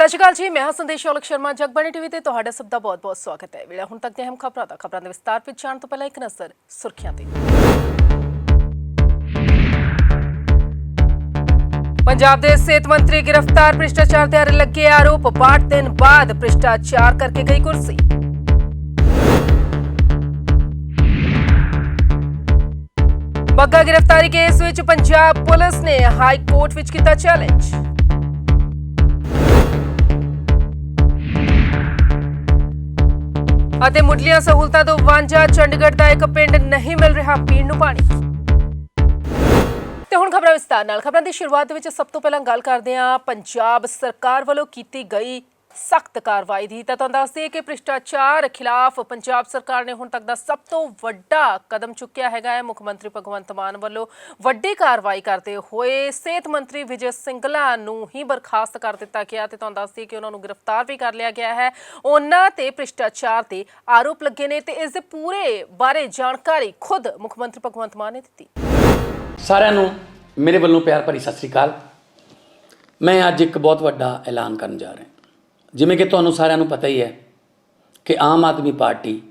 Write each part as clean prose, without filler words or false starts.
सत श्री अकाल जी, मैं हाँ संदेश औलख शर्मा। जगबाणी टीवी ते तुहाडा सब दा बहुत-बहुत स्वागत है। वेला हुण तक दे अहम खबरां दे विस्तार विच जाण तों पहिलां एक नज़र सुर्खियां ते। पंजाब दे सेहत मंत्री गिरफ्तार, भ्रिष्टाचार दे आरे लगे आरोप। 62 दिन बाद भ्रिष्टाचार करके गई कुर्सी। बग्गा गिरफ्तारी केस विच पंजाब पुलिस ने हाई कोर्ट विच कीता चैलेंज। ਅਤੇ ਮੁੱਢਲੀਆਂ ਸਹੂਲਤਾਂ ਤੋਂ ਵਾਂਝਾ ਚੰਡੀਗੜ੍ਹ ਦਾ ਇੱਕ ਪਿੰਡ ਨਹੀਂ ਮਿਲ ਰਿਹਾ ਪੀਣ ਨੂੰ ਪਾਣੀ। ਤੇ ਹੁਣ ਖਬਰਾਂ ਵਿਸਤਾਰ ਨਾਲ। ਖਬਰਾਂ ਦੀ ਸ਼ੁਰੂਆਤ ਦੇ ਵਿੱਚ ਸਭ ਤੋਂ ਪਹਿਲਾਂ ਗੱਲ ਕਰਦੇ ਹਾਂ ਪੰਜਾਬ ਸਰਕਾਰ ਵੱਲੋਂ ਕੀਤੀ ਗਈ ਸਖਤ ਕਾਰਵਾਈ ਦੀ। ਤਾਂ ਤੁਹਾਨੂੰ ਦੱਸ ਦਈਏ ਕਿ ਭ੍ਰਿਸ਼ਟਾਚਾਰ ਖਿਲਾਫ ਪੰਜਾਬ ਸਰਕਾਰ ਨੇ ਹੁਣ ਤੱਕ ਦਾ ਸਭ ਤੋਂ ਵੱਡਾ ਕਦਮ ਚੁੱਕਿਆ ਹੈਗਾ ਹੈ। ਮੁੱਖ ਮੰਤਰੀ ਭਗਵੰਤ ਮਾਨ ਵੱਲੋਂ ਵੱਡੀ ਕਾਰਵਾਈ ਕਰਦੇ ਹੋਏ ਸਿਹਤ ਮੰਤਰੀ ਵਿਜੇ ਸਿੰਗਲਾ ਨੂੰ ਹੀ ਬਰਖਾਸਤ ਕਰ ਦਿੱਤਾ ਗਿਆ ਤੇ ਤੁਹਾਨੂੰ ਦੱਸ ਦਈਏ ਕਿ ਉਹਨਾਂ ਨੂੰ ਗ੍ਰਿਫਤਾਰ ਵੀ ਕਰ ਲਿਆ ਗਿਆ ਹੈ। ਉਹਨਾਂ ਤੇ ਭ੍ਰਿਸ਼ਟਾਚਾਰ ਦੇ ਆਰੋਪ ਲੱਗੇ ਨੇ ਤੇ ਇਸ ਦੇ ਪੂਰੇ ਬਾਰੇ ਜਾਣਕਾਰੀ ਖੁਦ ਮੁੱਖ ਮੰਤਰੀ ਭਗਵੰਤ ਮਾਨ ਨੇ ਦਿੱਤੀ। ਸਾਰਿਆਂ ਨੂੰ ਮੇਰੇ ਵੱਲੋਂ ਪਿਆਰ ਭਰੀ ਸਤਿ ਸ੍ਰੀ ਅਕਾਲ। ਮੈਂ ਅੱਜ ਇੱਕ ਬਹੁਤ ਵੱਡਾ ਐਲਾਨ ਕਰਨ ਜਾ ਰਿਹਾ। ਜਿਵੇਂ ਕਿ ਤੁਹਾਨੂੰ ਸਾਰਿਆਂ ਨੂੰ ਪਤਾ ਹੀ ਹੈ ਕਿ ਆਮ ਆਦਮੀ ਪਾਰਟੀ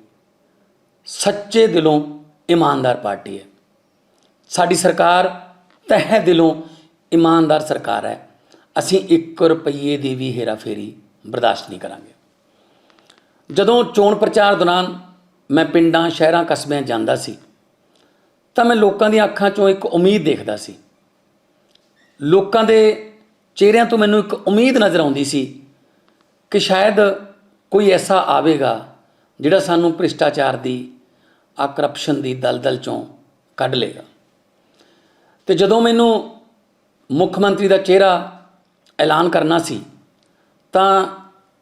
ਸੱਚੇ ਦਿਲੋਂ ਇਮਾਨਦਾਰ ਪਾਰਟੀ ਹੈ। ਸਾਡੀ ਸਰਕਾਰ ਤਹਿ ਦਿਲੋਂ ਇਮਾਨਦਾਰ ਸਰਕਾਰ ਹੈ। ਅਸੀਂ 1 ਰੁਪਈਏ ਦੀ ਵੀ ਹੇਰਾਫੇਰੀ ਬਰਦਾਸ਼ਤ ਨਹੀਂ ਕਰਾਂਗੇ। ਜਦੋਂ ਚੋਣ ਪ੍ਰਚਾਰ ਦੌਰਾਨ ਮੈਂ ਪਿੰਡਾਂ ਸ਼ਹਿਰਾਂ ਕਸਬਿਆਂ ਜਾਂਦਾ ਸੀ ਤਾਂ ਮੈਂ ਲੋਕਾਂ ਦੀਆਂ ਅੱਖਾਂ 'ਚੋਂ ਇੱਕ ਉਮੀਦ ਦੇਖਦਾ ਸੀ। ਲੋਕਾਂ ਦੇ ਚਿਹਰਿਆਂ ਤੋਂ ਮੈਨੂੰ ਇੱਕ ਉਮੀਦ ਨਜ਼ਰ ਆਉਂਦੀ ਸੀ ਕਿ ਸ਼ਾਇਦ ਕੋਈ ਐਸਾ ਆਵੇਗਾ ਜਿਹੜਾ ਸਾਨੂੰ ਭ੍ਰਿਸ਼ਟਾਚਾਰ ਦੀ ਆ ਕਰਪਸ਼ਨ ਦੀ ਦਲਦਲ 'ਚੋਂ ਕੱਢ ਲੇਗਾ। ਅਤੇ ਜਦੋਂ ਮੈਨੂੰ ਮੁੱਖ ਮੰਤਰੀ ਦਾ ਚਿਹਰਾ ਐਲਾਨ ਕਰਨਾ ਸੀ ਤਾਂ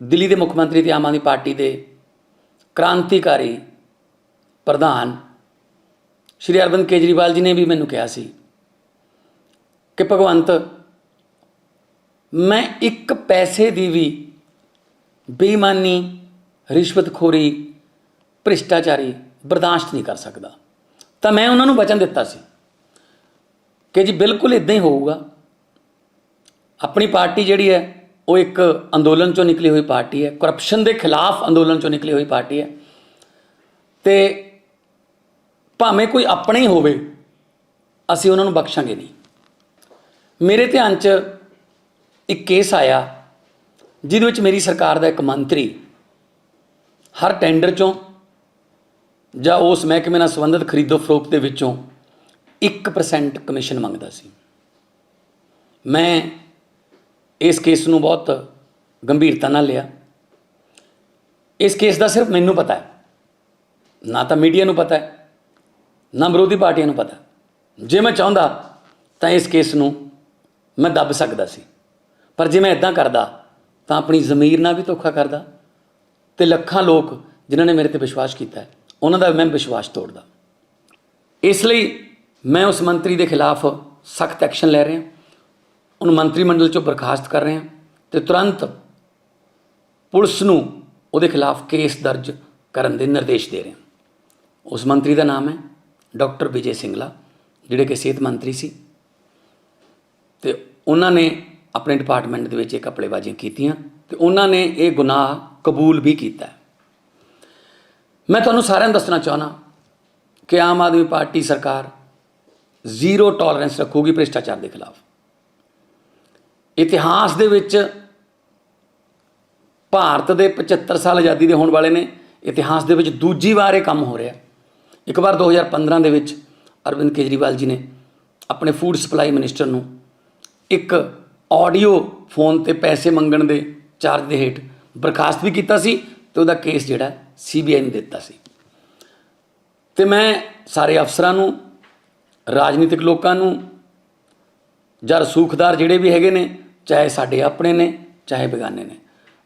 ਦਿੱਲੀ ਦੇ ਮੁੱਖ ਮੰਤਰੀ ਅਤੇ ਆਮ ਆਦਮੀ ਪਾਰਟੀ ਦੇ ਕ੍ਰਾਂਤੀਕਾਰੀ ਪ੍ਰਧਾਨ ਸ਼੍ਰੀ ਅਰਵਿੰਦ ਕੇਜਰੀਵਾਲ ਜੀ ਨੇ ਵੀ ਮੈਨੂੰ ਕਿਹਾ ਸੀ ਕਿ ਭਗਵੰਤ, ਮੈਂ 1 ਪੈਸੇ ਦੀ ਵੀ ਬੇਈਮਾਨੀ, ਰਿਸ਼ਵਤਖੋਰੀ, ਭ੍ਰਿਸ਼ਟਾਚਾਰੀ ਬਰਦਾਸ਼ਤ ਨਹੀਂ ਕਰ ਸਕਦਾ। ਤਾਂ ਮੈਂ ਉਹਨਾਂ ਨੂੰ ਵਚਨ ਦਿੱਤਾ ਸੀ ਕਿ ਜੀ ਬਿਲਕੁਲ ਇੱਦਾਂ ਹੀ ਹੋਊਗਾ। ਆਪਣੀ ਪਾਰਟੀ ਜਿਹੜੀ ਹੈ ਉਹ ਇੱਕ ਅੰਦੋਲਨ 'ਚੋਂ ਨਿਕਲੀ ਹੋਈ ਪਾਰਟੀ ਹੈ, ਕਰਪਸ਼ਨ ਦੇ ਖਿਲਾਫ ਅੰਦੋਲਨ 'ਚੋਂ ਨਿਕਲੀ ਹੋਈ ਪਾਰਟੀ ਹੈ। ਅਤੇ ਭਾਵੇਂ ਕੋਈ ਆਪਣਾ ਹੀ ਹੋਵੇ, ਅਸੀਂ ਉਹਨਾਂ ਨੂੰ ਬਖਸ਼ਾਂਗੇ ਨਹੀਂ। ਮੇਰੇ ਧਿਆਨ 'ਚ ਇੱਕ ਕੇਸ ਆਇਆ ਜਿਹਦੇ ਵਿੱਚ ਮੇਰੀ ਸਰਕਾਰ ਦਾ ਇੱਕ ਮੰਤਰੀ ਹਰ ਟੈਂਡਰ 'ਚੋਂ ਜਾਂ ਉਸ ਮਹਿਕਮੇ ਨਾਲ ਸੰਬੰਧਿਤ ਖਰੀਦੋ ਫਰੋਖਤ ਦੇ ਵਿੱਚੋਂ 1% ਕਮਿਸ਼ਨ ਮੰਗਦਾ ਸੀ। ਮੈਂ ਇਸ ਕੇਸ ਨੂੰ ਬਹੁਤ ਗੰਭੀਰਤਾ ਨਾਲ ਲਿਆ। ਇਸ ਕੇਸ ਦਾ ਸਿਰਫ ਮੈਨੂੰ ਪਤਾ ਹੈ, ਨਾ ਤਾਂ ਮੀਡੀਆ ਨੂੰ ਪਤਾ ਹੈ, ਨਾ ਵਿਰੋਧੀ ਪਾਰਟੀਆਂ ਨੂੰ ਪਤਾ। ਜੇ ਮੈਂ ਚਾਹੁੰਦਾ ਤਾਂ ਇਸ ਕੇਸ ਨੂੰ ਮੈਂ ਦੱਬ ਸਕਦਾ ਸੀ, ਪਰ ਜੇ ਮੈਂ ਇੱਦਾਂ ਕਰਦਾ ਤਾਂ ਆਪਣੀ ਜ਼ਮੀਰ ਨਾਲ ਵੀ ਧੋਖਾ ਕਰਦਾ ਅਤੇ ਲੱਖਾਂ ਲੋਕ ਜਿਨ੍ਹਾਂ ਨੇ ਮੇਰੇ 'ਤੇ ਵਿਸ਼ਵਾਸ ਕੀਤਾ ਹੈ ਉਹਨਾਂ ਦਾ ਮੈਂ ਵਿਸ਼ਵਾਸ ਤੋੜਦਾ। ਇਸ ਲਈ ਮੈਂ ਉਸ ਮੰਤਰੀ ਦੇ ਖਿਲਾਫ ਸਖਤ ਐਕਸ਼ਨ ਲੈ ਰਿਹਾ। ਉਹਨੂੰ ਮੰਤਰੀ ਮੰਡਲ 'ਚੋਂ ਬਰਖਾਸਤ ਕਰ ਰਿਹਾ ਅਤੇ ਤੁਰੰਤ ਪੁਲਿਸ ਨੂੰ ਉਹਦੇ ਖਿਲਾਫ ਕੇਸ ਦਰਜ ਕਰਨ ਦੇ ਨਿਰਦੇਸ਼ ਦੇ ਰਿਹਾ। ਉਸ ਮੰਤਰੀ ਦਾ ਨਾਮ ਹੈ ਡਾਕਟਰ ਵਿਜੇ ਸਿੰਗਲਾ, ਜਿਹੜੇ ਕਿ ਸਿਹਤ ਮੰਤਰੀ ਸੀ, ਅਤੇ ਉਹਨਾਂ ਨੇ ਆਪਣੇ ਡਿਪਾਰਟਮੈਂਟ ਦੇ ਵਿੱਚ ਇਹ ਘਪਲੇਬਾਜ਼ੀਆਂ ਕੀਤੀਆਂ ਅਤੇ ਉਹਨਾਂ ਨੇ ਇਹ ਗੁਨਾਹ ਕਬੂਲ ਵੀ ਕੀਤਾ। ਮੈਂ ਤੁਹਾਨੂੰ ਸਾਰਿਆਂ ਨੂੰ ਦੱਸਣਾ ਚਾਹੁੰਦਾ ਕਿ ਆਮ ਆਦਮੀ ਪਾਰਟੀ ਸਰਕਾਰ 0 ਟੋਲਰੈਂਸ ਰੱਖੂਗੀ ਭ੍ਰਿਸ਼ਟਾਚਾਰ ਦੇ ਖਿਲਾਫ। ਇਤਿਹਾਸ ਦੇ ਵਿੱਚ ਭਾਰਤ ਦੇ 75 ਸਾਲ ਆਜ਼ਾਦੀ ਦੇ ਹੋਣ ਵਾਲੇ ਨੇ, ਇਤਿਹਾਸ ਦੇ ਵਿੱਚ ਦੂਜੀ ਵਾਰ ਇਹ ਕੰਮ ਹੋ ਰਿਹਾ। ਇੱਕ ਵਾਰ 2015 ਦੇ ਵਿੱਚ ਅਰਵਿੰਦ ਕੇਜਰੀਵਾਲ ਜੀ ਨੇ ਆਪਣੇ ਫੂਡ ਸਪਲਾਈ ਮਿਨਿਸਟਰ ਨੂੰ ਇੱਕ ਆਡੀਓ ਫੋਨ 'ਤੇ ਪੈਸੇ ਮੰਗਣ ਦੇ ਚਾਰਜ ਦੇ ਹੇਠ ਬਰਖਾਸਤ ਵੀ ਕੀਤਾ ਸੀ ਅਤੇ ਉਹਦਾ ਕੇਸ ਜਿਹੜਾ CBI ਨੂੰ ਦਿੱਤਾ ਸੀ। ਅਤੇ ਮੈਂ ਸਾਰੇ ਅਫਸਰਾਂ ਨੂੰ, ਰਾਜਨੀਤਿਕ ਲੋਕਾਂ ਨੂੰ ਜਾਂ ਰਸੂਖਦਾਰ ਜਿਹੜੇ ਵੀ ਹੈਗੇ ਨੇ, ਚਾਹੇ ਸਾਡੇ ਆਪਣੇ ਨੇ ਚਾਹੇ ਬੇਗਾਨੇ ਨੇ,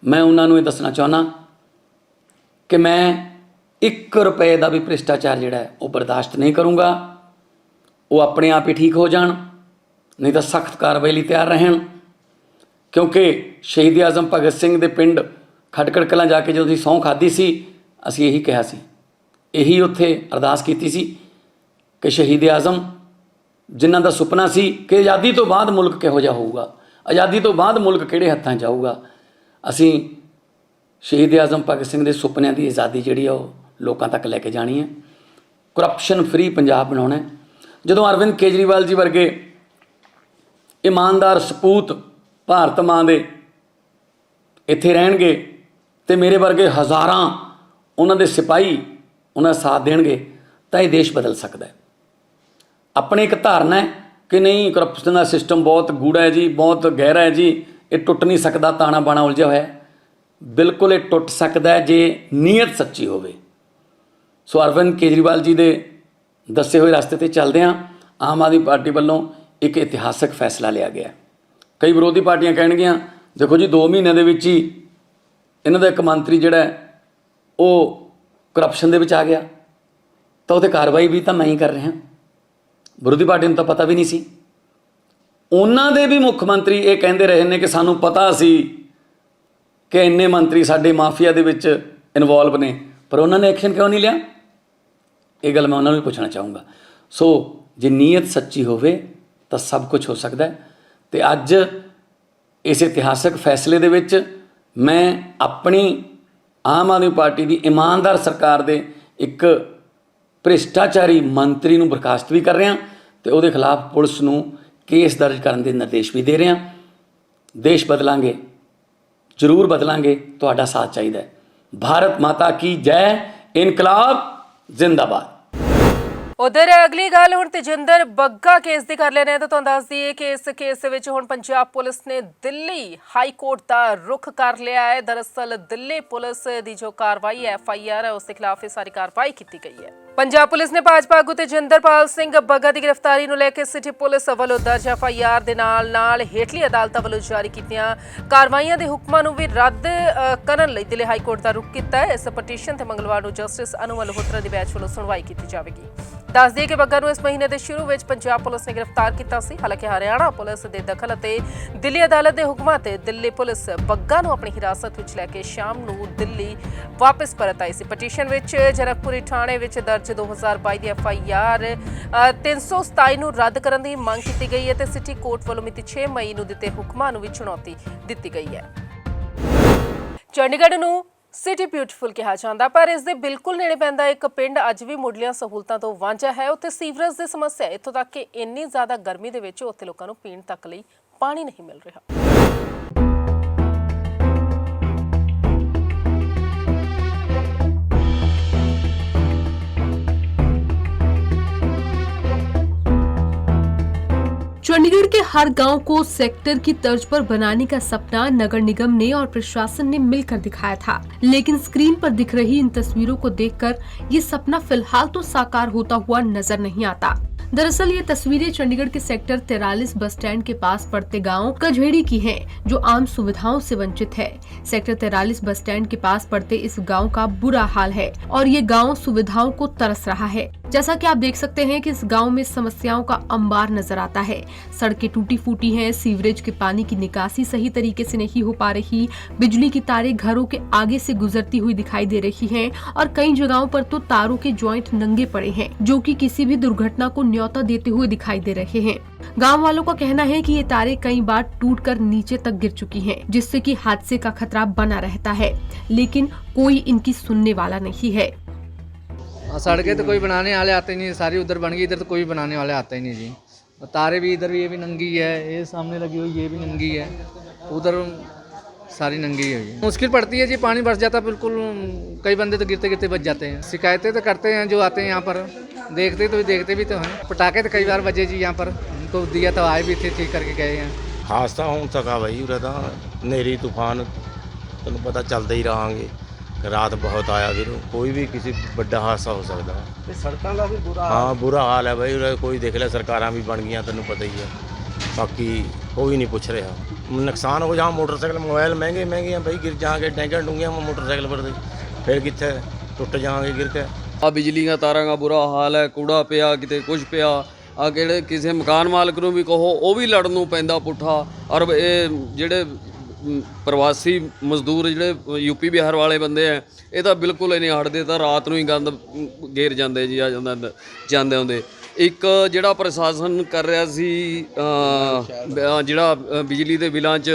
ਮੈਂ ਉਹਨਾਂ ਨੂੰ ਇਹ ਦੱਸਣਾ ਚਾਹੁੰਦਾ ਕਿ ਮੈਂ 1 ਰੁਪਏ ਦਾ ਵੀ ਭ੍ਰਿਸ਼ਟਾਚਾਰ ਜਿਹੜਾ ਹੈ ਉਹ ਬਰਦਾਸ਼ਤ ਨਹੀਂ ਕਰੂੰਗਾ। ਉਹ ਆਪਣੇ ਆਪ ਹੀ ਠੀਕ ਹੋ ਜਾਣ, ਨਹੀਂ ਤਾਂ ਸਖਤ ਕਾਰਵਾਈ ਲਈ ਤਿਆਰ ਰਹਿਣ। ਕਿਉਂਕਿ ਸ਼ਹੀਦ ਆਜ਼ਮ ਭਗਤ ਸਿੰਘ ਦੇ ਪਿੰਡ ਖਟਕੜ ਕਲਾਂ ਜਾ ਕੇ ਜਦੋਂ ਅਸੀਂ ਸਹੁੰ ਖਾਧੀ ਸੀ, ਅਸੀਂ ਇਹੀ ਕਿਹਾ ਸੀ, ਇਹੀ ਉੱਥੇ ਅਰਦਾਸ ਕੀਤੀ ਸੀ ਕਿ ਸ਼ਹੀਦ ਆਜ਼ਮ ਜਿਨ੍ਹਾਂ ਦਾ ਸੁਪਨਾ ਸੀ ਕਿ ਆਜ਼ਾਦੀ ਤੋਂ ਬਾਅਦ ਮੁਲਕ ਕਿਹੋ ਜਿਹਾ ਹੋਊਗਾ, ਆਜ਼ਾਦੀ ਤੋਂ ਬਾਅਦ ਮੁਲਕ ਕਿਹੜੇ ਹੱਥਾਂ 'ਚ ਆਊਗਾ, ਅਸੀਂ ਸ਼ਹੀਦ ਆਜ਼ਮ ਭਗਤ ਸਿੰਘ ਦੇ ਸੁਪਨਿਆਂ ਦੀ ਆਜ਼ਾਦੀ ਜਿਹੜੀ ਆ ਉਹ ਲੋਕਾਂ ਤੱਕ ਲੈ ਕੇ ਜਾਣੀ ਹੈ। ਕਰਪਸ਼ਨ ਫਰੀ ਪੰਜਾਬ ਬਣਾਉਣਾ ਹੈ। ਜਦੋਂ ਅਰਵਿੰਦ ਕੇਜਰੀਵਾਲ ਜੀ ਵਰਗੇ ਇਮਾਨਦਾਰ ਸਪੂਤ ਭਾਰਤ ਮਾਂ ਦੇ ਇੱਥੇ ਰਹਿਣਗੇ ਤੇ ਮੇਰੇ ਵਰਗੇ ਹਜ਼ਾਰਾਂ ਉਹਨਾਂ ਦੇ ਸਿਪਾਹੀ ਉਹਨਾਂ ਦਾ ਸਾਥ ਦੇਣਗੇ ਤਾਂ ਇਹ ਦੇਸ਼ ਬਦਲ ਸਕਦਾ ਹੈ। ਆਪਣੀ ਇੱਕ ਧਾਰਨਾ ਹੈ ਕਿ ਨਹੀਂ ਕਰਪਸ਼ਨ ਦਾ ਸਿਸਟਮ ਬਹੁਤ ਗੂੜਾ ਹੈ ਜੀ, ਬਹੁਤ ਗਹਿਰਾ ਹੈ ਜੀ, ਇਹ ਟੁੱਟ ਨਹੀਂ ਸਕਦਾ, ਤਾਣਾ ਬਾਣਾ ਉਲਝਿਆ ਹੋਇਆ ਹੈ। ਬਿਲਕੁਲ ਇਹ ਟੁੱਟ ਸਕਦਾ ਹੈ ਜੇ ਨੀਅਤ ਸੱਚੀ ਹੋਵੇ। ਸੋ ਅਰਵਿੰਦ ਕੇਜਰੀਵਾਲ ਜੀ ਦੇ ਦੱਸੇ ਹੋਏ ਰਸਤੇ 'ਤੇ ਚੱਲਦਿਆਂ ਆਮ ਆਦਮੀ ਪਾਰਟੀ ਵੱਲੋਂ ਇੱਕ ਇਤਿਹਾਸਕ ਫੈਸਲਾ ਲਿਆ ਗਿਆ। ਕਈ ਵਿਰੋਧੀ ਪਾਰਟੀਆਂ ਕਹਿਣਗੀਆਂ ਦੇਖੋ ਜੀ 2 ਮਹੀਨਿਆਂ ਦੇ ਵਿੱਚ ਹੀ ਇਹਨਾਂ ਦਾ ਇੱਕ ਮੰਤਰੀ ਜਿਹੜਾ ਉਹ ਕਰਪਸ਼ਨ ਦੇ ਵਿੱਚ ਆ ਗਿਆ, ਤਾਂ ਉਹਤੇ ਕਾਰਵਾਈ ਵੀ ਤਾਂ ਮੈਂ ਹੀ ਕਰ ਰਿਹਾ। ਵਿਰੋਧੀ ਪਾਰਟੀ ਨੂੰ ਤਾਂ ਪਤਾ ਵੀ ਨਹੀਂ ਸੀ। ਉਹਨਾਂ ਦੇ ਵੀ ਮੁੱਖ ਮੰਤਰੀ ਇਹ ਕਹਿੰਦੇ ਰਹੇ ਨੇ ਕਿ ਸਾਨੂੰ ਪਤਾ ਸੀ ਕਿ ਇੰਨੇ ਮੰਤਰੀ ਸਾਡੇ ਮਾਫੀਆ ਦੇ ਵਿੱਚ ਇਨਵੋਲਵ ਨੇ, ਪਰ ਉਹਨਾਂ ਨੇ ਐਕਸ਼ਨ ਕਿਉਂ ਨਹੀਂ ਲਿਆ? ਇਹ ਗੱਲ ਮੈਂ ਉਹਨਾਂ ਨੂੰ ਵੀ ਪੁੱਛਣਾ ਚਾਹੂੰਗਾ। ਸੋ ਜੇ ਨੀਅਤ ਸੱਚੀ ਹੋਵੇ ਤਾਂ ਸਭ ਕੁਝ ਹੋ ਸਕਦਾ ਹੈ। ਅਤੇ ਅੱਜ ਇਸ ਇਤਿਹਾਸਕ ਫੈਸਲੇ ਦੇ ਵਿੱਚ ਮੈਂ ਆਪਣੀ ਆਮ ਆਦਮੀ ਪਾਰਟੀ ਦੀ ਇਮਾਨਦਾਰ ਸਰਕਾਰ ਦੇ ਇੱਕ ਭ੍ਰਿਸ਼ਟਾਚਾਰੀ ਮੰਤਰੀ ਨੂੰ ਬਰਖਾਸਤ ਵੀ ਕਰ ਰਿਹਾ ਅਤੇ ਉਹਦੇ ਖਿਲਾਫ ਪੁਲਿਸ ਨੂੰ ਕੇਸ ਦਰਜ ਕਰਨ ਦੇ ਨਿਰਦੇਸ਼ ਵੀ ਦੇ ਰਿਹਾ। ਦੇਸ਼ ਬਦਲਾਂਗੇ, ਜ਼ਰੂਰ ਬਦਲਾਂਗੇ, ਤੁਹਾਡਾ ਸਾਥ ਚਾਹੀਦਾ ਹੈ। ਭਾਰਤ ਮਾਤਾ ਕੀ ਜੈ, ਇਨਕਲਾਬ ਜ਼ਿੰਦਾਬਾਦ। ਉਧਰ ਅਗਲੀ ਗੱਲ ਹੁਣ ਤੇਜਿੰਦਰ ਬੱਗਾ ਕੇਸ ਦੀ ਕਰ ਲੈਣੇ ਆ ਤਾਂ ਤੁਹਾਨੂੰ ਦੱਸ ਦਈਏ ਕਿ ਇਸ ਕੇਸ ਦੇ ਵਿੱਚ ਹੁਣ ਪੰਜਾਬ ਪੁਲਿਸ ਨੇ ਦਿੱਲੀ ਹਾਈ ਕੋਰਟ ਦਾ ਰੁਖ ਕਰ ਲਿਆ ਹੈ। ਦਰਅਸਲ ਦਿੱਲੀ ਪੁਲਿਸ ਦੀ ਜੋ ਕਾਰਵਾਈ ਹੈ FIR ਹੈ ਉਸ ਦੇ ਖਿਲਾਫ ਇਹ ਸਾਰੀ ਕਾਰਵਾਈ ਕੀਤੀ ਗਈ ਹੈ। ਪੰਜਾਬ ਪੁਲਿਸ ਨੇ ਭਾਜਪਾ ਆਗੂ ਤੇਜਿੰਦਰਪਾਲ ਸਿੰਘ ਬੱਗਾ ਦੀ ਗ੍ਰਿਫਤਾਰੀ ਨੂੰ ਲੈ ਕੇ ਸਿਟੀ ਪੁਲਿਸ ਵੱਲੋਂ ਦਰਜ FIR ਦੇ ਨਾਲ ਹੇਠਲੀ ਅਦਾਲਤਾਂ ਵੱਲੋਂ ਜਾਰੀ ਕੀਤੀਆਂ ਕਾਰਵਾਈਆਂ ਦੇ ਹੁਕਮਾਂ ਨੂੰ ਵੀ ਰੱਦ ਕਰਨ ਲਈ ਦਿੱਲੀ ਹਾਈ ਕੋਰਟ ਦਾ ਰੁਖ ਕੀਤਾ ਹੈ। ਇਸ ਪਟੀਸ਼ਨ ਤੇ ਮੰਗਲਵਾਰ ਨੂੰ ਜਸਟਿਸ ਅਨੂ ਮਲਹੋਤਰਾ ਦੀ ਬੈਂਚ ਵੱਲੋਂ ਸੁਣਵਾਈ ਕੀਤੀ ਜਾਵੇਗੀ। ਦੱਸ ਦਈਏ ਕਿ ਬੱਗਾ ਨੂੰ ਇਸ ਮਹੀਨੇ ਦੇ ਸ਼ੁਰੂ ਵਿੱਚ ਪੰਜਾਬ ਪੁਲਿਸ ਨੇ ਗ੍ਰਿਫਤਾਰ ਕੀਤਾ ਸੀ। ਹਾਲਾਂਕਿ ਹਰਿਆਣਾ ਪੁਲਿਸ ਦੇ ਦਖਲ ਅਤੇ ਦਿੱਲੀ ਅਦਾਲਤ ਦੇ ਹੁਕਮਾਂ ਤੇ ਦਿੱਲੀ ਪੁਲਿਸ ਬੱਗਾ ਨੂੰ ਆਪਣੀ ਹਿਰਾਸਤ ਵਿੱਚ ਲੈ ਕੇ ਸ਼ਾਮ ਨੂੰ ਦਿੱਲੀ ਵਾਪਸ ਪਰਤ ਆਈ ਸੀ। ਪਟੀਸ਼ਨ ਵਿੱਚ ਜਨਕਪੁਰੀ ਥਾਣੇ ਵਿੱਚ ਦਰਜ 2022 ਦੀ FIR 327 ਨੂੰ ਰੱਦ ਕਰਨ ਦੀ ਮੰਗ ਕੀਤੀ ਗਈ ਹੈ ਤੇ ਸਿਟੀ ਕੋਰਟ ਵੱਲੋਂ ਮਿਤੀ 6 ਮਈ ਨੂੰ ਦਿੱਤੇ ਹੁਕਮਾਂ ਨੂੰ ਵੀ ਚੁਣੌਤੀ ਦਿੱਤੀ ਗਈ ਹੈ। ਚੰਡੀਗੜ੍ਹ ਨੂੰ ਸਿਟੀ ਬਿਊਟੀਫੁਲ ਕਿਹਾ ਜਾਂਦਾ, ਪਰ ਇਸ ਦੇ ਬਿਲਕੁਲ ਨੇੜੇ ਪੈਂਦਾ ਇੱਕ ਪਿੰਡ ਅੱਜ ਵੀ ਮੁੱਢਲੀਆਂ ਸਹੂਲਤਾਂ ਤੋਂ ਵਾਂਝਾ ਹੈ। ਉੱਥੇ ਸੀਵਰੇਜ ਦੀ ਸਮੱਸਿਆ ਇੱਥੋਂ ਤੱਕ ਕਿ ਇੰਨੀ ਜ਼ਿਆਦਾ ਗਰਮੀ ਦੇ ਵਿੱਚ ਉੱਥੇ ਲੋਕਾਂ ਨੂੰ ਪੀਣ ਤੱਕ ਲਈ ਪਾਣੀ ਨਹੀਂ ਮਿਲ ਰਿਹਾ। चंडीगढ़ के हर गांव को सेक्टर की तर्ज पर बनाने का सपना नगर निगम ने और प्रशासन ने मिलकर दिखाया था, लेकिन स्क्रीन पर दिख रही इन तस्वीरों को देखकर ये सपना फिलहाल तो साकार होता हुआ नजर नहीं आता। दरअसल ये तस्वीरें चंडीगढ़ के सेक्टर 43 बस स्टैंड के पास पड़ते गांव कझेड़ी की हैं, जो आम सुविधाओं से वंचित है। सेक्टर 43 बस स्टैंड के पास पड़ते इस गांव का बुरा हाल है और ये गांव सुविधाओं को तरस रहा है। जैसा कि आप देख सकते हैं कि इस गांव में समस्याओं का अंबार नजर आता है। सड़कें टूटी फूटी हैं, सीवरेज के पानी की निकासी सही तरीके से नहीं हो पा रही, बिजली की तारें घरों के आगे से गुजरती हुई दिखाई दे रही हैं और कई जगहों पर तो तारों के जॉइंट नंगे पड़े हैं, जो कि किसी भी दुर्घटना को न्योता देते हुए दिखाई दे रहे हैं। गांव वालों का कहना है कि ये तारें कई बार टूटकर नीचे तक गिर चुकी हैं, जिससे कि हादसे का खतरा बना रहता है, लेकिन कोई इनकी सुनने वाला नहीं है। सड़कें तो कोई बनाने वाले आते नहीं, सारी उधर बन गई, इधर तो कोई बनाने वाले आते ही नहीं जी। और तारे भी इधर ये भी नंगी है, ये सामने लगी हुई ये भी नंगी है, उधर सारी नंगी है। मुश्किल पड़ती है जी, पानी बरस जाता है बिल्कुल, कई बंदे तो गिरते गिरते बच जाते हैं। शिकायतें तो करते हैं जो आते हैं यहाँ पर, देखते भी तो हैं। पटाखे तो कई बार बजे जी यहाँ पर, उनको दिया तो आए भी थे, ठीक करके गए हैं। हादसा हो सका भाई उरे ਤਾਂ ਹਨੇਰੀ ਤੂਫਾਨ ਤੁਹਾਨੂੰ ਪਤਾ ਚੱਲਦਾ ਹੀ ਰਹਾਂਗੇ। ਰਾਤ ਬਹੁਤ ਆਇਆ ਵੀਰ, ਕੋਈ ਵੀ ਕਿਸੇ ਵੱਡਾ ਹਾਦਸਾ ਹੋ ਸਕਦਾ ਤੇ ਸੜਕਾਂ ਦਾ ਵੀ ਹਾਂ ਬੁਰਾ ਹਾਲ ਹੈ ਭਾਈ ਉਰੇ। ਕੋਈ ਦੇਖ ਲੈ ਸਰਕਾਰਾਂ ਵੀ ਬਣ ਗਈਆਂ, ਤੈਨੂੰ ਪਤਾ ਹੀ ਹੈ, ਬਾਕੀ ਕੋਈ ਨਹੀਂ ਪੁੱਛ ਰਿਹਾ। ਨੁਕਸਾਨ ਹੋ ਜਾ, ਮੋਟਰਸਾਈਕਲ ਮੋਬਾਈਲ ਮਹਿੰਗੇ ਆ ਭਾਈ, ਗਿਰ ਜਾਣਗੇ ਡੈਂਗਾਂ ਡੂੰਗੀਆਂ ਮੋਟਰਸਾਈਕਲ ਪਰ ਫਿਰ ਕਿੱਥੇ ਟੁੱਟ ਜਾਵਾਂਗੇ ਗਿਰ ਕੇ। ਆ ਬਿਜਲੀ ਦੀਆਂ ਤਾਰਾਂ ਦਾ ਬੁਰਾ ਹਾਲ ਹੈ, ਕੂੜਾ ਪਿਆ ਕਿਤੇ ਕੁਝ ਪਿਆ। ਆ ਕਿਹੜੇ ਕਿਸੇ ਮਕਾਨ ਮਾਲਕ ਨੂੰ ਵੀ ਕਹੋ ਉਹ ਵੀ ਲੜਨ ਨੂੰ ਪੈਂਦਾ ਪੁੱਠਾ। ਔਰ ਇਹ ਜਿਹੜੇ ਪ੍ਰਵਾਸੀ ਮਜ਼ਦੂਰ ਜਿਹੜੇ ਯੂਪੀ ਬਿਹਾਰ ਵਾਲੇ ਬੰਦੇ ਆ, ਇਹ ਤਾਂ ਬਿਲਕੁਲ ਹੀ ਨਹੀਂ ਹਟਦੇ, ਤਾਂ ਰਾਤ ਨੂੰ ਹੀ ਗੰਦ ਗੇਰ ਜਾਂਦੇ ਜੀ। ਆ ਜਾਂਦੇ ਹੁੰਦੇ ਇੱਕ ਜਿਹੜਾ ਪ੍ਰਸ਼ਾਸਨ ਕਰ ਰਿਹਾ ਸੀ ਜਿਹੜਾ ਬਿਜਲੀ ਦੇ ਬਿੱਲਾਂ 'ਚ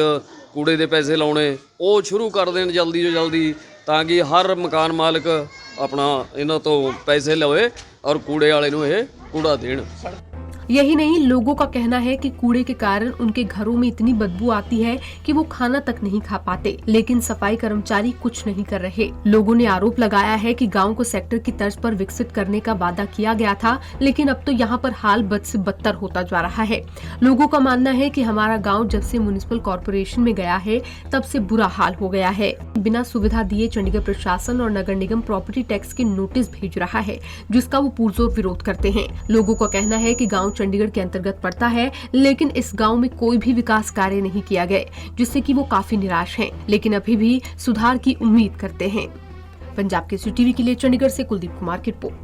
ਕੂੜੇ ਦੇ ਪੈਸੇ ਲਾਉਣੇ ਉਹ ਸ਼ੁਰੂ ਕਰ ਦੇਣ ਜਲਦੀ ਤੋਂ ਜਲਦੀ, ਤਾਂ ਕਿ ਹਰ ਮਕਾਨ ਮਾਲਕ ਆਪਣਾ ਇਹਨਾਂ ਤੋਂ ਪੈਸੇ ਲਵੇ ਔਰ ਕੂੜੇ ਵਾਲੇ ਨੂੰ ਇਹ ਕੂੜਾ ਦੇਣ। यही नहीं, लोगों का कहना है कि कूड़े के कारण उनके घरों में इतनी बदबू आती है कि वो खाना तक नहीं खा पाते, लेकिन सफाई कर्मचारी कुछ नहीं कर रहे। लोगों ने आरोप लगाया है कि गांव को सेक्टर की तर्ज पर विकसित करने का वादा किया गया था, लेकिन अब तो यहाँ पर हाल बद से बदतर होता जा रहा है। लोगों का मानना है कि हमारा गाँव जब से म्युनिसिपल कॉर्पोरेशन में गया है तब से बुरा हाल हो गया है। बिना सुविधा दिए चंडीगढ़ प्रशासन और नगर निगम प्रॉपर्टी टैक्स के नोटिस भेज रहा है, जिसका वो पुरजोर विरोध करते हैं। लोगों का कहना है कि गाँव चंडीगढ़ के अंतर्गत पड़ता है, लेकिन इस गांव में कोई भी विकास कार्य नहीं किया गया, जिससे कि वो काफी निराश हैं, लेकिन अभी भी सुधार की उम्मीद करते हैं। पंजाब के टीवी के लिए चंडीगढ़ से कुलदीप कुमार की रिपोर्ट।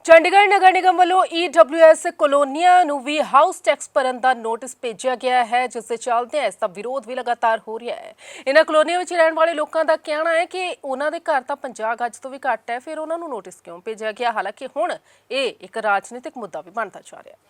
ਚੰਡੀਗੜ੍ਹ ਨਗਰ ਨਿਗਮ ਵੱਲੋਂ EWS ਕਲੋਨੀਆਂ ਨੂੰ ਵੀ ਹਾਊਸ ਟੈਕਸ ਭਰਨ ਦਾ ਨੋਟਿਸ ਭੇਜਿਆ ਗਿਆ ਹੈ, ਜਿਸ ਦੇ ਚੱਲਦੇ ਇਸ ਦਾ ਵਿਰੋਧ ਵੀ ਲਗਾਤਾਰ ਹੋ ਰਿਹਾ ਹੈ। ਇਹਨਾਂ ਕਲੋਨੀਆਂ ਵਿੱਚ ਰਹਿਣ ਵਾਲੇ ਲੋਕਾਂ ਦਾ ਕਹਿਣਾ ਹੈ ਕਿ ਉਹਨਾਂ ਦੇ ਘਰ ਤਾਂ 50 ਗਜ ਤੋਂ ਵੀ ਘੱਟ ਹੈ, ਫਿਰ ਉਹਨਾਂ ਨੂੰ ਨੋਟਿਸ ਕਿਉਂ ਭੇਜਿਆ ਗਿਆ? ਹਾਲਾਂਕਿ ਹੁਣ ਇਹ ਇੱਕ ਰਾਜਨੀਤਿਕ ਮੁੱਦਾ ਵੀ ਬਣਦਾ ਜਾ ਰਿਹਾ ਹੈ।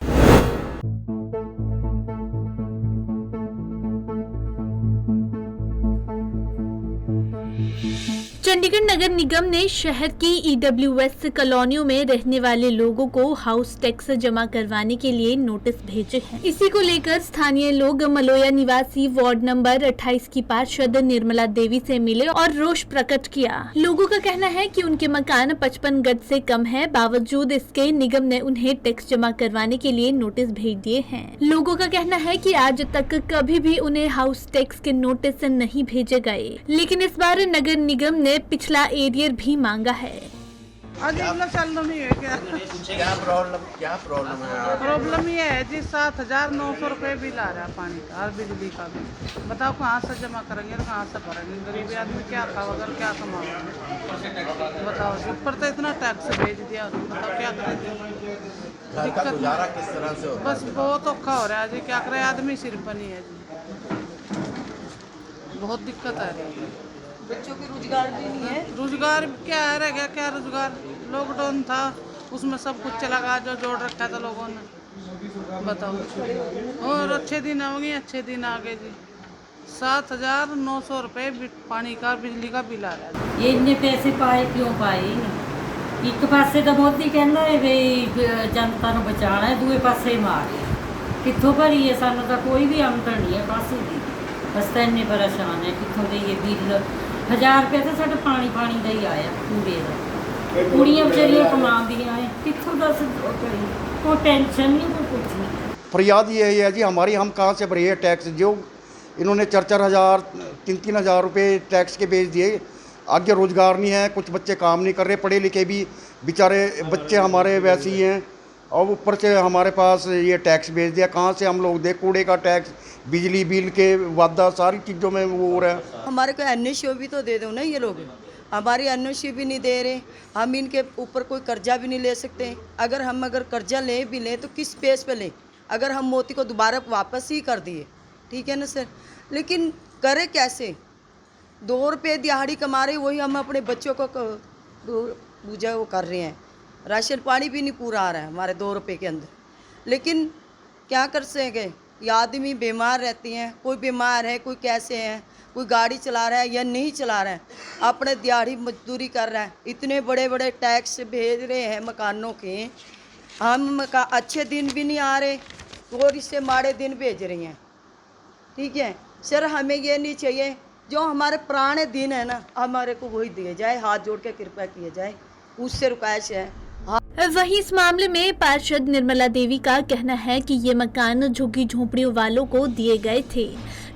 चंडीगढ़ नगर निगम ने शहर की EWS कॉलोनियों में रहने वाले लोगों को हाउस टैक्स जमा करवाने के लिए नोटिस भेजे हैं। इसी को लेकर स्थानीय लोग मलोया निवासी वार्ड नंबर 28 की पार्षद निर्मला देवी से मिले और रोष प्रकट किया। लोगों का कहना है कि उनके मकान 55 गज से कम है, बावजूद इसके निगम ने उन्हें टैक्स जमा करवाने के लिए नोटिस भेज दिए हैं। लोगों का कहना है कि आज तक कभी भी उन्हें हाउस टैक्स के नोटिस नहीं भेजे गए, लेकिन इस बार नगर निगम ने पिछला एरियर भी मांगा है। क्या प्रॉब्लम है? प्रॉब्लम ये है जी 7,900 रुपये बिल आ रहा है पानी का और बिजली का भी। बताओ कहाँ से जमा करेंगे और कहाँ से भरेंगे? गरीब आदमी क्या खा अगर क्या कमाओगे? बताओ, ऊपर तो इतना टैक्स भेज दिया, बताओ क्या करेंगे? दिक्कत गुजारा किस तरह से होता है? बस बहुत औखा हो रहा है जी, क्या करे? आदमी सिर बनी है जी, बहुत दिक्कत आ रही है। बच्चों के रोजगार भी नहीं है। रोजगार क्या है, रह गया क्या रोजगार? लॉकडाउन था, उसमें सब कुछ चला गया जो जोड़ रखा था लोगों ने, बताओ। और अच्छे दिन आओगे, अच्छे दिन आ गए जी। 7,900 रुपये पानी का बिजली का बिल आ रहा है। ये इन्ने पैसे पाए क्यों पाए? एक पासे तो मोदी कहना है भी जनता को बचाना है, दूए पासे मार कितों भरी है? सानू तो कोई भी आमदन नहीं है पासे की, बस तो इन्ने परेशान है। कितों दे बिल 1000 रुपये तो साढ़े पानी का ही आया कूड़े का। कुड़ियाँ बेचारियाँ कमांदियाँ हैं, कितों दस कोई टेंशन नहीं, कोई कुछ नहीं। फरियाद ये है जी हमारी, हम कहाँ से भरे टैक्स? जो इन्होंने 4-4 हज़ार 3-3 हज़ार रुपये टैक्स के भेज दिए। आगे रोज़गार नहीं है, कुछ बच्चे काम नहीं कर रहे, पढ़े लिखे भी बेचारे बच्चे हमारे वैसे ही हैं, और ऊपर से हमारे पास ये टैक्स भेज दिया। कहाँ से हम लोग दे? कूड़े का टैक्स, बिजली बिल के वादा, सारी चीज़ों में वो हो रहा है। हमारे को एनओसी भी तो दे दो ना, ये लोग हमारी एनओसी भी नहीं दे रहे। हम इनके ऊपर कोई कर्जा भी नहीं ले सकते। अगर कर्जा ले भी लें तो किस बेस पे लें? अगर हम मोती को दोबारा वापस ही कर दिए, ठीक है ना सर, लेकिन करे कैसे? 2 रुपये दिहाड़ी कमा रहे, वही हम अपने बच्चों को पूजा वो कर रहे हैं। राशन पानी भी नहीं पूरा आ रहा है हमारे 2 रुपये के अंदर, लेकिन क्या कर सकेंगे? ये आदमी बीमार रहती हैं, कोई बीमार है, कोई कैसे है, कोई गाड़ी चला रहा है या नहीं चला रहा है, अपने दिहाड़ी मजदूरी कर रहा है। इतने बड़े बड़े टैक्स भेज रहे हैं मकानों के, हम अच्छे दिन भी नहीं आ रहे और इससे माड़े दिन भेज रही हैं, ठीक है सर। हमें ये नहीं चाहिए, जो हमारे पुराने दिन है ना, हमारे को वही दिए जाए, हाथ जोड़ के कृपया किया जाए, उससे रुकायश है। वहीं इस मामले में पार्षद निर्मला देवी का कहना है कि ये मकान झुग्गी झोंपड़ियों वालों को दिए गए थे,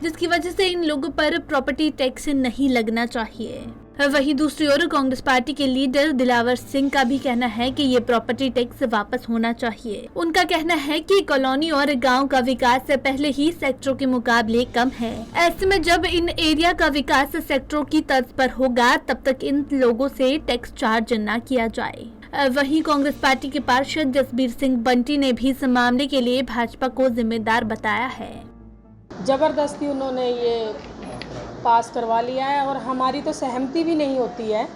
जिसकी वजह से इन लोगों पर प्रॉपर्टी टैक्स नहीं लगना चाहिए। वहीं दूसरी ओर कांग्रेस पार्टी के लीडर दिलावर सिंह का भी कहना है कि ये प्रॉपर्टी टैक्स वापस होना चाहिए। उनका कहना है कि कॉलोनी और गांव का विकास पहले ही सेक्टरों के मुकाबले कम है। ऐसे में जब इन एरिया का विकास सेक्टरों की तर्ज पर होगा, तब तक इन लोगों से टैक्स चार्ज न किया जाए। वहीं कांग्रेस पार्टी के पार्षद जसबीर सिंह बंटी ने भी इस मामले के लिए भाजपा को जिम्मेदार बताया है। जबरदस्ती उन्होंने ये पास करवा लिया है और हमारी तो सहमति भी नहीं होती है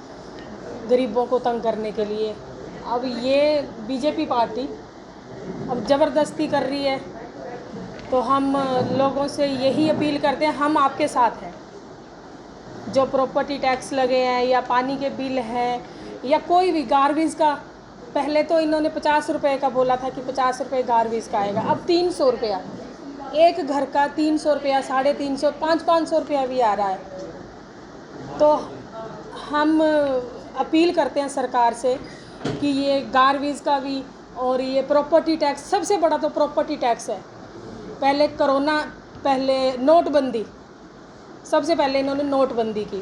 गरीबों को तंग करने के लिए। अब ये बीजेपी पार्टी अब ज़बरदस्ती कर रही है, तो हम लोगों से यही अपील करते हैं, हम आपके साथ हैं। जो प्रॉपर्टी टैक्स लगे हैं या पानी के बिल हैं या कोई भी गार्बेज का, पहले तो इन्होंने 50 रुपये का बोला था कि 50 रुपये गार्बेज का आएगा, अब 300 रुपया एक घर का, 300 रुपया, 350, 500 रुपया भी आ रहा है। तो हम अपील करते हैं सरकार से कि ये गार्बेज का भी और ये प्रॉपर्टी टैक्स, सबसे बड़ा तो प्रॉपर्टी टैक्स है। पहले कोरोना, पहले नोटबंदी, सबसे पहले इन्होंने नोटबंदी की,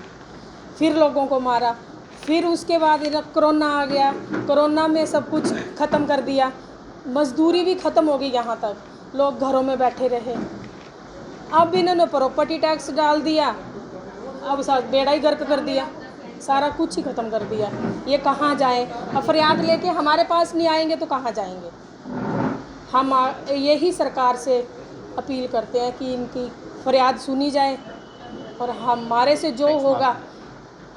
फिर लोगों को मारा, फिर उसके बाद कोरोना आ गया, कोरोना में सब कुछ ख़त्म कर दिया, मजदूरी भी ख़त्म हो गई, यहाँ तक लोग घरों में बैठे रहे। अब इन्होंने प्रॉपर्टी टैक्स डाल दिया, अब सब बेड़ा ही गर्क कर दिया, सारा कुछ ही ख़त्म कर दिया। ये कहाँ जाएं? अब फरियाद लेके हमारे पास नहीं आएंगे तो कहाँ जाएंगे? हम यही सरकार से अपील करते हैं कि इनकी फरियाद सुनी जाए और हमारे से जो होगा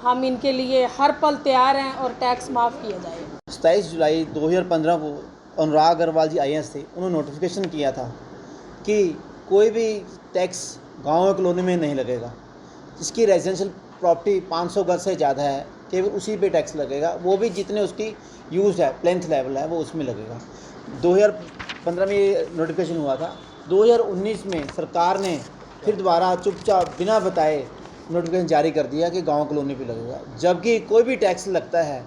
हम इनके लिए हर पल तैयार हैं और टैक्स माफ़ किया जाए। 27 जुलाई 2015 को अनुराग अग्रवाल जी IAS थे, उन्होंने नोटिफिकेशन किया था कि कोई भी टैक्स गाँव कॉलोनी में नहीं लगेगा, जिसकी रेजिडेंशियल प्रॉपर्टी 500 गज से ज़्यादा है केवल उसी पे टैक्स लगेगा, वो भी जितने उसकी यूज़ है, प्लेंथ लेवल है, वो उसमें लगेगा। 2015 में ये नोटिफिकेशन हुआ था। 2019 में सरकार ने फिर दोबारा चुपचाप बिना बताए नोटिफिकेशन जारी कर दिया कि गांव कॉलोनी पे लगेगा, जबकि कोई भी टैक्स लगता है,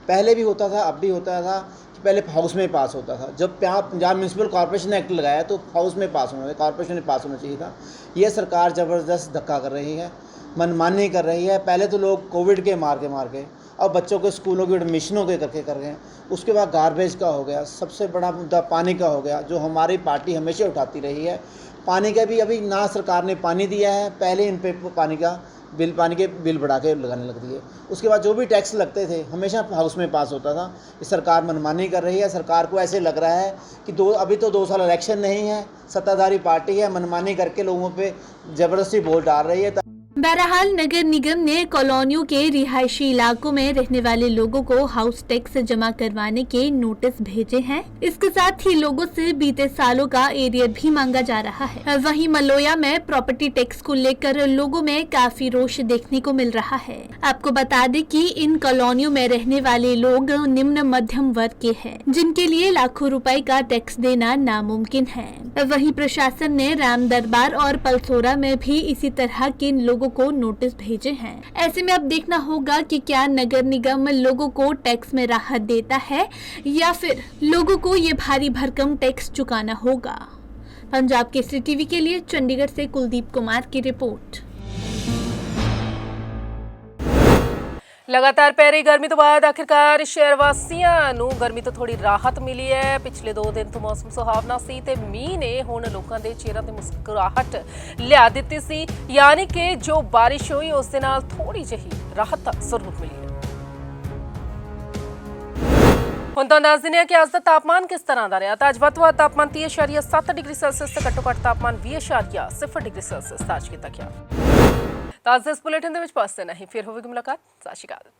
पहले भी होता था, अब भी होता था कि पहले हाउस में पास होता था। जब पंजाब म्यूनसिपल कॉर्पोरेशन एक्ट लगाया तो हाउस में पास होना था, कॉर्पोरेशन में पास होना चाहिए था। यह सरकार ज़बरदस्त धक्का कर रही है, मनमानी कर रही है। पहले तो लोग कोविड के मार के अब बच्चों के स्कूलों की एडमिशनों के करके कर रहे हैं। उसके बाद गार्बेज का हो गया, सबसे बड़ा मुद्दा पानी का हो गया, जो हमारी पार्टी हमेशा उठाती रही है। पानी का भी अभी ना सरकार ने पानी दिया है, पहले इन पे पानी के बिल बढ़ा के लगाने लग दिए। उसके बाद जो भी टैक्स लगते थे हमेशा हाउस में पास होता था। ये सरकार मनमानी कर रही है। सरकार को ऐसे लग रहा है कि अभी तो 2 साल इलेक्शन नहीं है, सत्ताधारी पार्टी है, मनमानी करके लोगों पे ज़बरदस्ती वोट डाल रही है। बहरहाल नगर निगम ने कॉलोनियों के रिहायशी इलाकों में रहने वाले लोगों को हाउस टैक्स जमा करवाने के नोटिस भेजे हैं। इसके साथ ही लोगों से बीते सालों का एरियर भी मांगा जा रहा है। वहीं मलोया में प्रॉपर्टी टैक्स को लेकर लोगों में काफी रोष देखने को मिल रहा है। आपको बता दें कि इन कॉलोनियों में रहने वाले लोग निम्न मध्यम वर्ग के हैं, जिनके लिए लाखों रुपए का टैक्स देना नामुमकिन है। वहीं प्रशासन ने राम दरबार और पलसोरा में भी इसी तरह के लोगों को नोटिस भेजे हैं। ऐसे में अब देखना होगा कि क्या नगर निगम लोगों को टैक्स में राहत देता है या फिर लोगों को ये भारी भरकम टैक्स चुकाना होगा। पंजाब केसरी टीवी के लिए चंडीगढ़ से कुलदीप कुमार की रिपोर्ट। लगातार पै रही गर्मी तो बाद आखिरकार शहर वासियां ਨੂੰ गर्मी ਤੋਂ ਥੋੜੀ ਰਾਹਤ ਮਿਲੀ ਹੈ। ਪਿਛਲੇ 2 ਦਿਨ ਤੋਂ ਮੌਸਮ ਸੁਹਾਵਣਾ ਸੀ ਤੇ ਮੀਂਹ ਨੇ ਹੁਣ ਲੋਕਾਂ ਦੇ ਚਿਹਰਿਆਂ ਤੇ ਮੁਸਕਰਾਹਟ ਲਿਆ ਦਿੱਤੀ ਸੀ, ਯਾਨੀ ਕਿ ਜੋ ਬਾਰਿਸ਼ ਹੋਈ ਉਸ ਦੇ ਨਾਲ ਥੋੜੀ ਜਿਹੀ ਰਾਹਤ ਜ਼ਰੂਰ ਮਿਲੀ ਹੈ। ਹੁਣ ਤਾਂ ਦੱਸ ਦਿੰਦੇ ਹਾਂ ਕਿ ਅੱਜ ਦਾ ਤਾਪਮਾਨ ਕਿਸ ਤਰ੍ਹਾਂ ਦਾ ਰਿਹਾ। ਤਾਂ ਅੱਜ ਵੱਧ ਤੋਂ ਵੱਧ ਤਾਪਮਾਨ 30.7 ਡਿਗਰੀ ਸੈਲਸੀਅਸ ਤੇ ਘੱਟੋ ਘੱਟ ਤਾਪਮਾਨ 20.0 ਡਿਗਰੀ ਸੈਲਸੀਅਸ ਦਰਜ ਕੀਤਾ ਗਿਆ। ਤਾਂ ਅੱਜ ਦੇ ਇਸ ਬੁਲੇਟਿਨ ਦੇ ਵਿੱਚ ਬਸ ਇੰਨਾ ਹੀ, ਫਿਰ ਹੋਵੇਗੀ ਮੁਲਾਕਾਤ। ਸਤਿ ਸ਼੍ਰੀ ਅਕਾਲ।